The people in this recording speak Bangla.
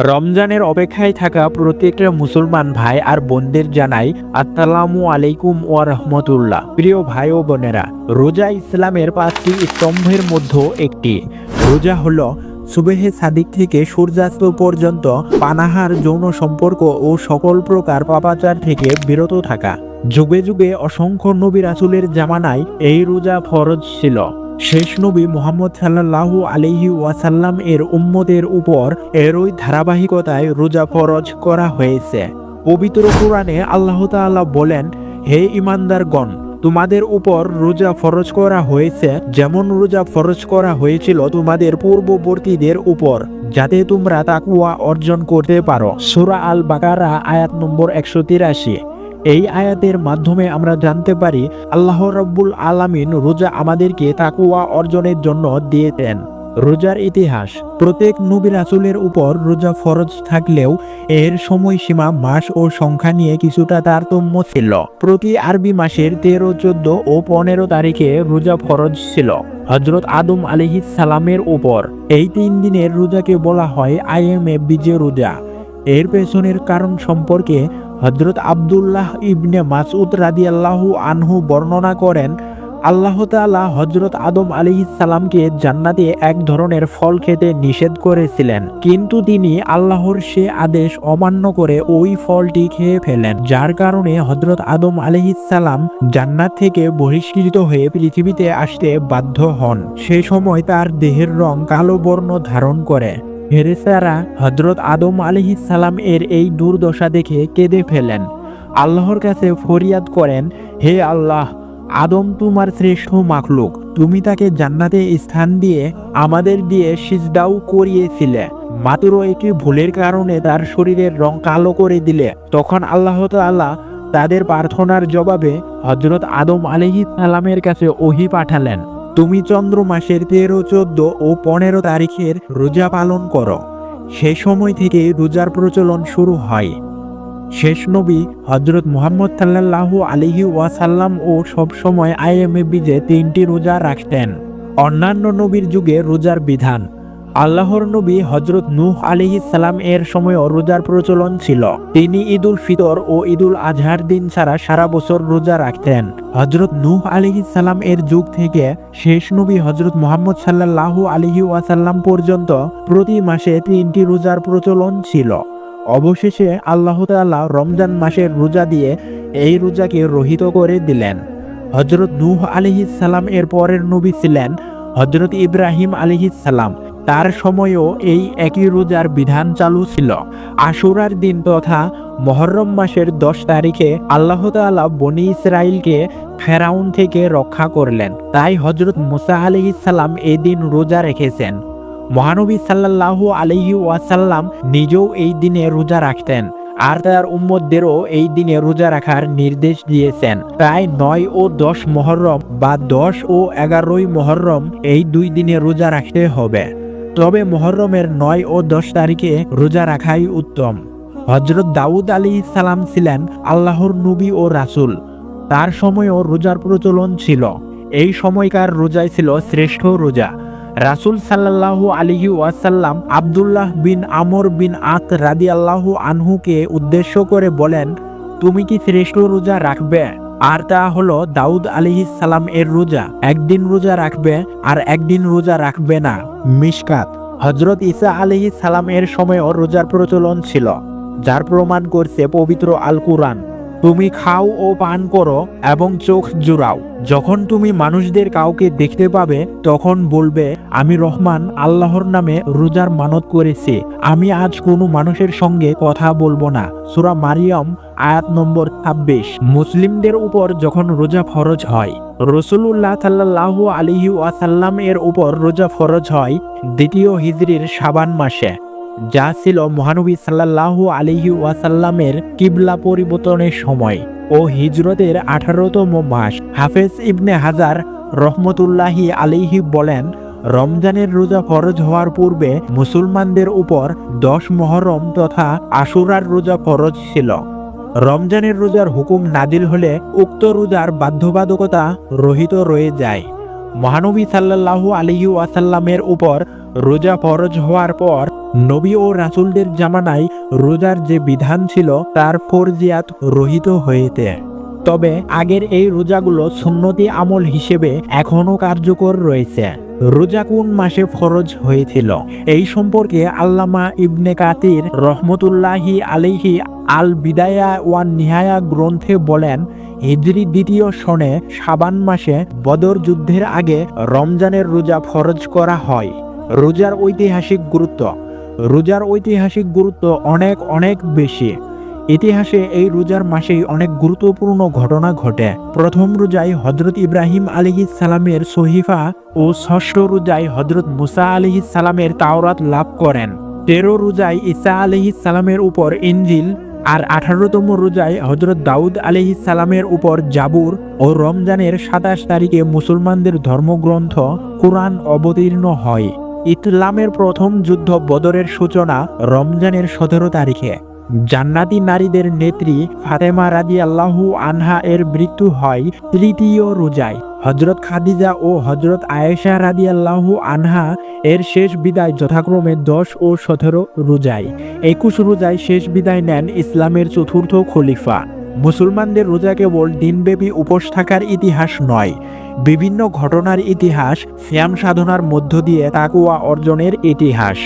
রমজানের অপেক্ষায় থাকা প্রত্যেকটা মুসলমান ভাই আর বোনদের জানাই আসসালামু আলাইকুম ওয়া রাহমাতুল্লাহ। প্রিয় ভাই ও বোনেরা, রোজা ইসলামের 5টি স্তম্ভের মধ্যে একটি। রোজা হলো সুবহে সাদিক থেকে সূর্যাস্ত পর্যন্ত পানাহার, যৌন সম্পর্ক ও সকল প্রকার পাপাচার থেকে বিরত থাকা। যুগে যুগে অসংখ্য নবী রাসূলের জামানায় এই রোজা ফরজ ছিল। শেষ নবী মুহাম্মদ সাল্লাল্লাহু আলাইহি ওয়াসাল্লাম এর উম্মতের উপর এরই ধারাবাহিকতায় রোজা ফরজ করা হয়েছে। পবিত্র কোরআনে আল্লাহ তাআলা বলেন, হে ঈমানদারগণ, তোমাদের উপর রোজা ফরজ করা হয়েছে যেমন রোজা ফরজ করা হয়েছিল তোমাদের পূর্ববর্তীদের উপর, যাতে তোমরা তাকওয়া অর্জন করতে পারো। সূরা আল বাকারা আয়াত নম্বর 183। এই আয়াতের মাধ্যমে আমরা জানতে পারি আল্লাহ রাব্বুল আলামিন রোজা আমাদেরকে তাকওয়া অর্জনের জন্য দিয়েছেন। রোজার ইতিহাস। প্রত্যেক নবী রাসূলের উপর রোজা ফরজ থাকলেও এর সময়সীমা, মাস ও সংখ্যা নিয়ে কিছুটা তারতম্য ছিল। প্রতি আরবি মাসের 13, 14 ও 15 তারিখে রোজা ফরজ ছিল হযরত আদম আলাইহিস সালামের উপর। এই 3 দিনের রোজাকে বলা হয় আইএমএ বিজে রোজা। এর পেছনের কারণ সম্পর্কে হযরত আব্দুল্লাহ ইবনে মাসউদ রাদিয়াল্লাহু আনহু বর্ণনা করেন, আল্লাহ তাআলা হযরত আদম আলাইহিস সালামকে জান্নাতে এক ধরনের ফল খেতে নিষেধ করেছিলেন, কিন্তু তিনি আল্লাহর সে আদেশ অমান্য করে ওই ফলটি খেয়ে ফেলেন, যার কারণে হযরত আদম আলাইহিস সালাম জান্নাত থেকে বহিষ্কৃত হয়ে পৃথিবীতে আসতে বাধ্য হন। সে সময় তার দেহের রং কালো বর্ণ ধারণ করে। ফেরেশতারা হযরত আদম আলাইহিস সালাম এর এই দুর্দশা দেখে কেঁদে ফেলেন। আল্লাহর কাছে ফরিয়াদ করেন, হে আল্লাহ, আদম তোমার শ্রেষ্ঠ মাখলুক, তুমি তাকে জান্নাতে স্থান দিয়ে আমাদের দিয়ে সিজদাও করিয়েছিলে, মাত্র একটি ভুলের কারণে তার শরীরের রং কালো করে দিলে। তখন আল্লাহ তাআলা তাদের প্রার্থনার জবাবে হযরত আদম আলাইহিস সালামের কাছে ওহী পাঠালেন, তুমি চন্দ্র মাসের 13, 14 ও 15 তারিখের রোজা পালন করো। সেই সময় থেকে রোজার প্রচলন শুরু হয়। শেষ নবী হযরত মুহাম্মদ সাল্লাল্লাহু আলাইহি ওয়াসাল্লাম ও সব সময় আইএমএ বিজে 3টি রোজা রাখতেন। অন্যান্য নবীর যুগে রোজার বিধান। আল্লাহর নবী হযরত নূহ আলাইহিস সালাম এর সময়ও রোজার প্রচলন ছিল। তিনি ঈদুল ফিতর ও ঈদুল আজহার দিন ছাড়া সারা বছর রোজা রাখতেন। হযরত নূহ আলাইহিস সালাম এর যুগ থেকে শেষ নবী হযরত মুহাম্মদ সাল্লাল্লাহু আলাইহি ওয়াসাল্লাম পর্যন্ত প্রতি মাসে 3টি রোজার প্রচলন ছিল। অবশেষে আল্লাহ তাআলা রমজান মাসের রোজা দিয়ে এই রোজাকে রহিত করে দিলেন। হযরত নূহ আলাইহিস সালাম এর পরের নবী ছিলেন হযরত ইব্রাহিম আলাইহিস সালাম। তার সময়ও এই একই রোজার বিধান চালু ছিল। আশুরার দিন তথা মুহররম মাসের 10 তারিখে আল্লাহ তাআলা বনী ইসরাইলকে ফেরাউন থেকে রক্ষা করলেন, তাই হযরত মুসা আলাইহিস সালাম এই দিন রোজা রেখেছেন। মহানবী সাল্লাল্লাহু আলাইহি ওয়াসাল্লাম নিজেও এই দিনে রোজা রাখতেন, আর তার উম্মতদেরও এই দিনে রোজা রাখার নির্দেশ দিয়েছেন। তাই 9 ও 10 মুহররম বা 10 ও 11ই মুহররম এই 2 দিনে রোজা রাখতে হবে। তবে মুহররমের 9 ও 10 তারিখে রোজা রাখাই উত্তম। হযরত দাউদ আলাইহিস সালাম ছিলেন আল্লাহর নবী ও রাসূল। তার সময়ও রোজার প্রচলন ছিল। এই সময়কার রোজাই ছিল শ্রেষ্ঠ রোজা। রাসূল সাল্লাল্লাহু আলাইহি ওয়াসাল্লাম আব্দুল্লাহ বিন আমর বিন আস রাদিয়াল্লাহু আনহুকে উদ্দেশ্য করে বলেন, তুমি কি শ্রেষ্ঠ রোজা রাখবে? আর তা হলো দাউদ আলাইহিস সালাম এর রোজা। একদিন রোজা রাখবে আর একদিন রোজা রাখবে না। মিশকাত। হযরত ঈসা আলাইহিস সালাম এর সময়ও রোজার প্রচলন ছিল, যার প্রমাণ করছে পবিত্র আল কুরআন। তুমি খাও ও পান করো এবং চোখ জুড়াও। যখন তুমি মানুষদের কাউকে দেখতে পাবে তখন বলবে, আমি রহমান আল্লাহর নামে রোজার মানত করেছি, আমি আজ কোনো মানুষের সঙ্গে কথা বলবো না। সূরা মারিয়াম আয়াত নম্বর 26। মুসলিমদের উপর যখন রোজা ফরজ হয়, রাসূলুল্লাহ সাল্লাল্লাহু আলাইহি ওয়াসাল্লাম এর উপর রোজা ফরজ হয় 2য় হিজরির শাবান মাসে, যা ছিল মহানবী সাল্লাল্লাহু আলাইহি ওয়াসাল্লামের কিবলা পরিবর্তনের সময় ও হিজরতের 18তম মাস। হাফেজ ইবনে হাজার রহমতুল্লাহি আলাইহি বলেন, রমজানের রোজা ফরজ হওয়ার পূর্বে মুসলমানদের উপর 10 মুহররম তথা আশুরার রোজা ফরজ ছিল। রমজানের রোজার হুকুম নাজিল হলে উক্ত রোজার বাধ্যবাধকতা রহিত রয়ে যায়। মহানবী সাল্লাল্লাহু আলাইহি ওয়াসাল্লামের উপর রোজা ফরজ হওয়ার পর নবী ও রাসূলদের জামানায় রোজার যে বিধান ছিল তার ফরজিয়াত রহিত হয়েছে। তবে আগের এই রোজাগুলো সুন্নতি আমল হিসেবে এখনো কার্যকর রয়েছে। রোজা কোন মাসে ফরজ হয়েছিল এই সম্পর্কে আল্লামা ইবনে কাতির রহমতুল্লাহি আলাইহি আল বিদায়া ওয়ান নিহায়া গ্রন্থে বলেন, হিজরি দ্বিতীয় সনে শাবান মাসে বদর যুদ্ধের আগে রমজানের রোজা ফরজ করা হয়। রোজার ঐতিহাসিক গুরুত্ব অনেক অনেক বেশি। ইতিহাসে এই রোজার মাসেই অনেক গুরুত্বপূর্ণ ঘটনা ঘটে। প্রথম রোজায় হযরত ইব্রাহিম আলাইহিস সালামের সহিফা ও ষষ্ঠ রোজায় হযরত মুসা আলাইহিস সালামের তাওরাত লাভ করেন। 13 রোজায় ঈসা আলাইহিস সালামের উপর ইনজিল, আর 18তম রোজায় হযরত দাউদ আলাইহিস সালামের উপর জাবুর ও রমজানের 27 তারিখে মুসলমানদের ধর্মগ্রন্থ কুরআন অবতীর্ণ হয়। ইসলামের প্রথম যুদ্ধ বদরের সূচনা রমজানের 17 তারিখে। জান্নাতি নারীদের নেত্রী ফাতেমা রাদিয়াল্লাহু আনহা এর মৃত্যু হয় তৃতীয় রোজায়। হযরত খাদিজা ও হযরত আয়েশা রাদিয়াল্লাহু আনহা এর শেষ বিদায় যথাক্রমে 10 ও 17 রোজায়। 21 রোজায় শেষ বিদায় নেন ইসলামের চতুর্থ খলিফা। মুসলমানদের রোজা কেবল দিনব্যাপী উপোস থাকার ইতিহাস নয়, বিভিন্ন ঘটনার ইতিহাস, সিয়াম সাধনার মধ্য দিয়ে তাকওয়া অর্জনের ইতিহাস।